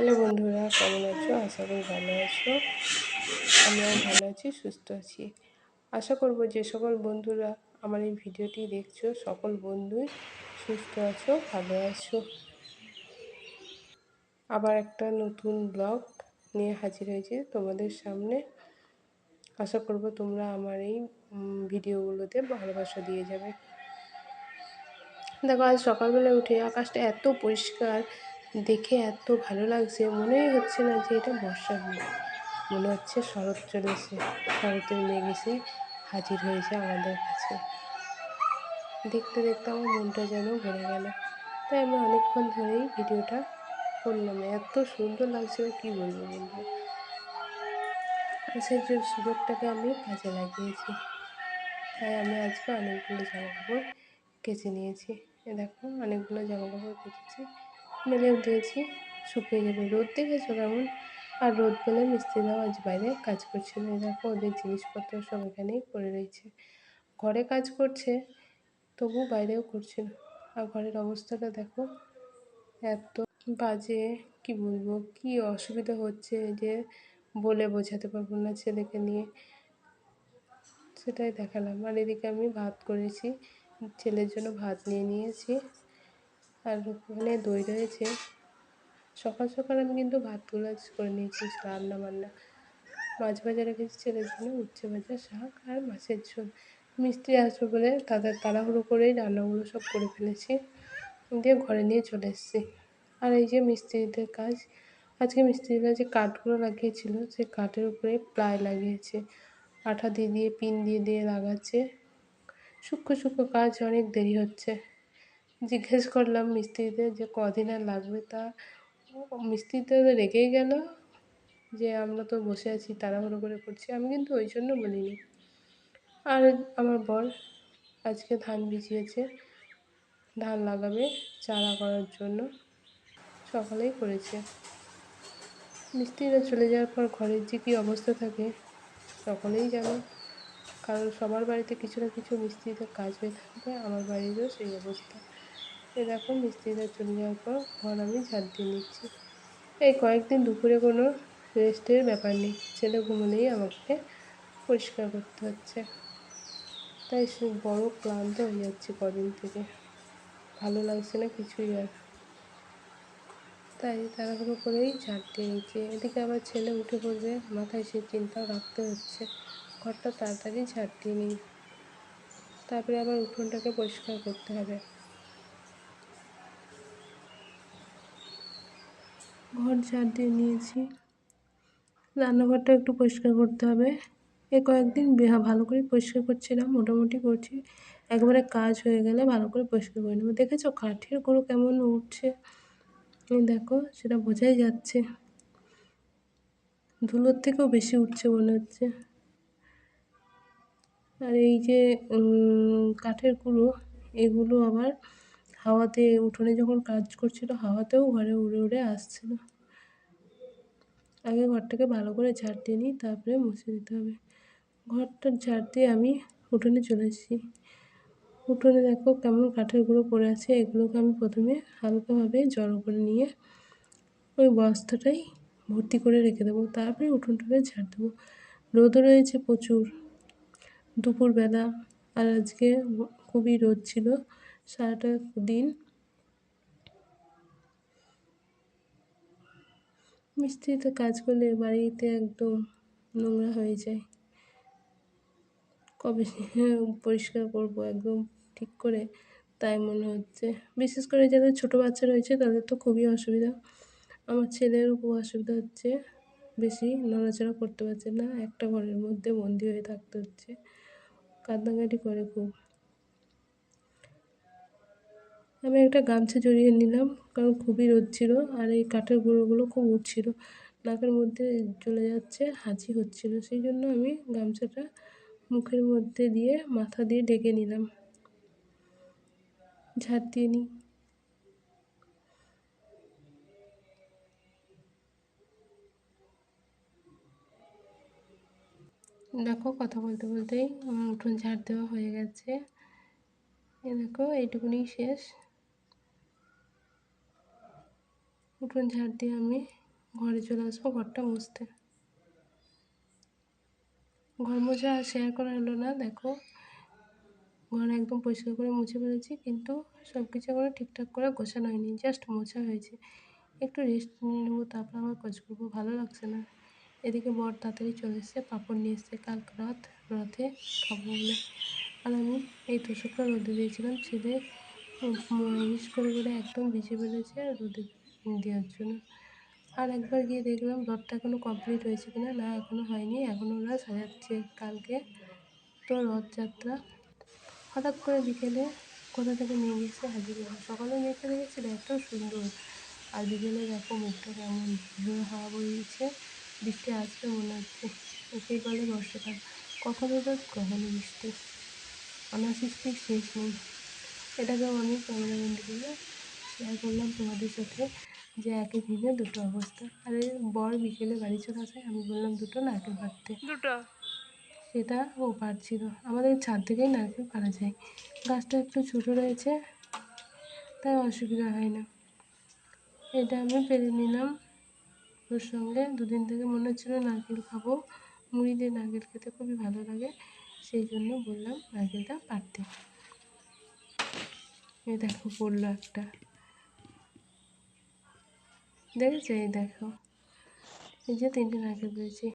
Hello বন্ধুরা, কেমন আছো? আশা করি ভালো আছো। আমরাও ভালো আছি, সুস্থ আছি। আশা করব যে সকল বন্ধুরা আমার এই ভিডিওটি দেখছো, সকল বন্ধুই সুস্থ আছো, ভালো আছো। আবার একটা নতুন ব্লগ নিয়ে হাজির হয়েছি তোমাদের সামনে। আশা করব তোমরা আমার এই ভিডিওগুলোতে ভালোবাসা দিয়ে যাবে। দেখো, আজ সকালবেলা উঠে আকাশটা এত পরিষ্কার, দেখে এত ভালো লাগছে, মনেই হচ্ছে না যে এটা বর্ষার মেঘ। মনে হচ্ছে শরৎ চলেছে, শরতের মেঘ এসে হাজির হয়েছে আমাদের কাছে। দেখতে দেখতে আমার মনটা যেন ভরে গেল। তাই আমি অনেকক্ষণ ধরেই ভিডিওটা করলাম। এত সুন্দর লাগছিল, কি বলবো বন্ধু। আর সেই সুযোগটাকে আমি কাজে লাগিয়েছি। তাই আমি আজকে অনেকগুলো জামাকাপড় কেচে নিয়েছি। দেখো, অনেকগুলো জামাকাপড় কেচেছি, মেলেও দিয়েছি, শুকিয়ে যাবে। রোদ দেখেছো কেমন? আর রোদ পেলে মিস্ত্রিরাও আজ বাইরে কাজ করছিল। দেখো, ওদের জিনিসপত্র সব এখানেই পড়ে রয়েছে। ঘরে কাজ করছে, তবু বাইরেও করছিল। আর ঘরের অবস্থাটা দেখো, এত বাজে, কি বলবো, কি অসুবিধা হচ্ছে যে বলে বোঝাতে পারবো না ছেলেকে নিয়ে। সেটাই দেখালাম। আর এদিকে আমি ভাত করেছি, ছেলের জন্য ভাত নিয়ে নিয়েছি। আর ওখানে দই রয়েছে। সকাল সকাল আমি কিন্তু ভাতগুলো আজ করে নিয়েছি, রান্না বান্না। মাছ ভাজা রেখেছি ছেলের জন্য, উচ্ছে ভাজা, শাক আর মাছের ঝোল। মিস্ত্রি আসবে বলে তাদের তাড়াহুড়ো করেই রান্নাগুলো সব করে ফেলেছি, দিয়ে ঘরে নিয়ে চলে এসেছি। আর এই যে মিস্ত্রিদের কাজ, আজকে মিস্ত্রিরা যে কাঠগুলো লাগিয়েছিল, সেই কাঠের উপরে প্লাই লাগিয়েছে। আঠা দিয়ে দিয়ে পিন দিয়ে দিয়ে লাগাচ্ছে। সূক্ষ্ম সূক্ষ্ম কাজ, অনেক দেরি হচ্ছে। জিজ্ঞেস করলাম মিস্ত্রিদের যে কদিন আর লাগবে, তা মিস্ত্রি তো রেগেই গেল যে আমরা তো বসে আছি, তাড়াহুড়ো করে করছি। আমি কিন্তু ওই জন্য বলিনি। আর আমার বর আজকে ধান ভিজিয়েছে, ধান লাগাবে চারা করার জন্য, সকালেই করেছে। মিস্ত্রিরা চলে যাওয়ার পর ঘরের যে কী অবস্থা থাকে সকলেই জানো। কারণ সবার বাড়িতে কিছু না কিছু মিস্ত্রিদের কাজ হয়ে থাকবে, আমার বাড়িরও সেই অবস্থা। এ দেখো, মিস্ত্রিরা চলে যাওয়ার পর ঘর আমি ঝাড় দিয়ে নিচ্ছি। এই কয়েকদিন দুপুরে কোনো রেস্টের ব্যাপার নেই, ছেলে ঘুমোলেই আমাকে পরিষ্কার করতে হচ্ছে। তাই সে বড় ক্লান্ত হয়ে যাচ্ছে কদিন থেকে, ভালো লাগছে না কিছুই আর। তাই তাড়াহুড়ো করেই ঝাড় দিয়ে নিচ্ছে। এদিকে আবার ছেলে উঠে পড়বে, মাথায় সে চিন্তাও রাখতে হচ্ছে। ঘরটা তাড়াতাড়ি ঝাড় দিয়ে নিই, তারপরে আবার উঠোনটাকে পরিষ্কার করতে হবে। ঘর ঝাড় দিয়ে নিয়েছি, রান্নাঘরটা একটু পরিষ্কার করতে হবে। এ কয়েকদিন ভালো করে পরিষ্কার করছি না, মোটামুটি করছি। একবারে কাজ হয়ে গেলে ভালো করে পরিষ্কার করে নেবো। দেখেছো কাঠের গুঁড়ো কেমন উঠছে? এই দেখো, সেটা বোঝাই যাচ্ছে। ধুলোর থেকেও বেশি উঠছে মনে হচ্ছে। আর এই যে কাঠের গুঁড়ো, এগুলো আবার হাওয়াতে, উঠোনে যখন কাজ করছিল হাওয়াতেও ঘরে উড়ে উড়ে আসছিল। আগে ঘরটাকে ভালো করে ঝাড় দিয়ে নিই, তারপরে মুছে দিতে হবে। ঘরটা ঝাড় দিয়ে আমি উঠোনে চলে এসেছি। উঠোনে দেখো কেমন কাঠের গুঁড়ো পড়ে আছে। এগুলোকে আমি প্রথমে হালকাভাবে জড়ো করে নিয়ে ওই বস্তাটাই ভর্তি করে রেখে দেবো, তারপরে উঠোনটাকে ঝাড় দেবো। রোদও রয়েছে প্রচুর দুপুরবেলা। আর আজকে খুবই রোদ ছিল সারাটা দিন। মিস্ত্রিতে কাজ করলে বাড়িতে একদম নোংরা হয়ে যায়। কবে পরিষ্কার করব একদম ঠিক করে, তাই মনে হচ্ছে। বিশেষ করে যাদের ছোটো বাচ্চা রয়েছে তাদের তো খুবই অসুবিধা। আমার ছেলেরও খুব অসুবিধা হচ্ছে, বেশি নড়াচড়া করতে পারছে না, একটা ঘরের মধ্যে বন্দি হয়ে থাকতে হচ্ছে, কান্নাকাটি করে খুব। আমি একটা গামছা জড়িয়ে নিলাম, কারণ খুবই রোদ ছিল আর এই কাঠের গুঁড়োগুলো খুব উঠছিল, নাকের মধ্যে চলে যাচ্ছে, হাঁচি হচ্ছিল। সেই জন্য আমি গামছাটা মুখের মধ্যে দিয়ে মাথা দিয়ে ঢেকে নিলাম, ঝাড় দিয়ে নিই। দেখো, কথা বলতে বলতেই উঠোন ঝাড় দেওয়া হয়ে গেছে। এ দেখো, এইটুকুনি শেষ। উঠোন ঝাড় দিয়ে আমি ঘরে চলে আসবো ঘরটা মুছতে। ঘর মোছা আর শেয়ার করা হলো না। দেখো ঘর একদম পরিষ্কার করে মুছে ফেলেছি, কিন্তু সব কিছু এখনো ঠিকঠাক করে গোছানো হয়নি, জাস্ট মোছা হয়েছে। একটু রেস্ট নিয়ে নেবো, তারপর আবার কাজ করবো, ভালো লাগছে না। এদিকে বর তাড়াতাড়ি চলে এসছে, পাঁপড় নিয়ে এসছে কালকে রথে খাবো বলে। আর আমি এই তোষকটা রোদে দিয়েছিলাম, ছেলে ইস করে করে একদম ভিজে ফেলেছে রোদে দেওয়ার জন্য। আর একবার গিয়ে দেখলাম রথটা এখনও কমপ্লিট হয়েছে কিনা, না এখনও হয়নি, এখনও ওরা সাজাচ্ছে। কালকে তো রথযাত্রা। হঠাৎ করে বিকেলে কোথা থেকে মেঘ এসে হাজির হলো। সকালে মেঘটা দেখেছিল এত সুন্দর, আর বিকেলে দেখো মেঘটা কেমন ঝোড়ো হাওয়া বইছে, বৃষ্টি আসবে মনে হচ্ছে। একেই বলে বর্ষাকাল, কখনো রোদ কখনো বৃষ্টি, অনাসৃষ্টির শেষ নেই। এটাকেও আমি ক্যামেরাবন্দি করে শেয়ার করলাম তোমাদের সাথে, যে একই দিনে দুটো অবস্থা। আর এই বর বিকেলে বাড়ি চলে আসে, আমি বললাম দুটো নারকেল পাড়তে, সেটা ও পারছিল। আমাদের ছাদ থেকেই নারকেল পাড়া যায়, গাছটা একটু ছোটো রয়েছে তাই অসুবিধা হয় না। এটা আমি পেরে নিলাম ওর সঙ্গে। দুদিন থেকে মনে হচ্ছিলো নারকেল খাবো, মুড়ি দিয়ে নারকেল খেতে খুবই ভালো লাগে, সেই জন্য বললাম নারকেলটা পাড়তে। এই দেখো পড়লো একটা, দেখেছো? এই দেখো, এই যে 3টে নারকেল পেয়েছি।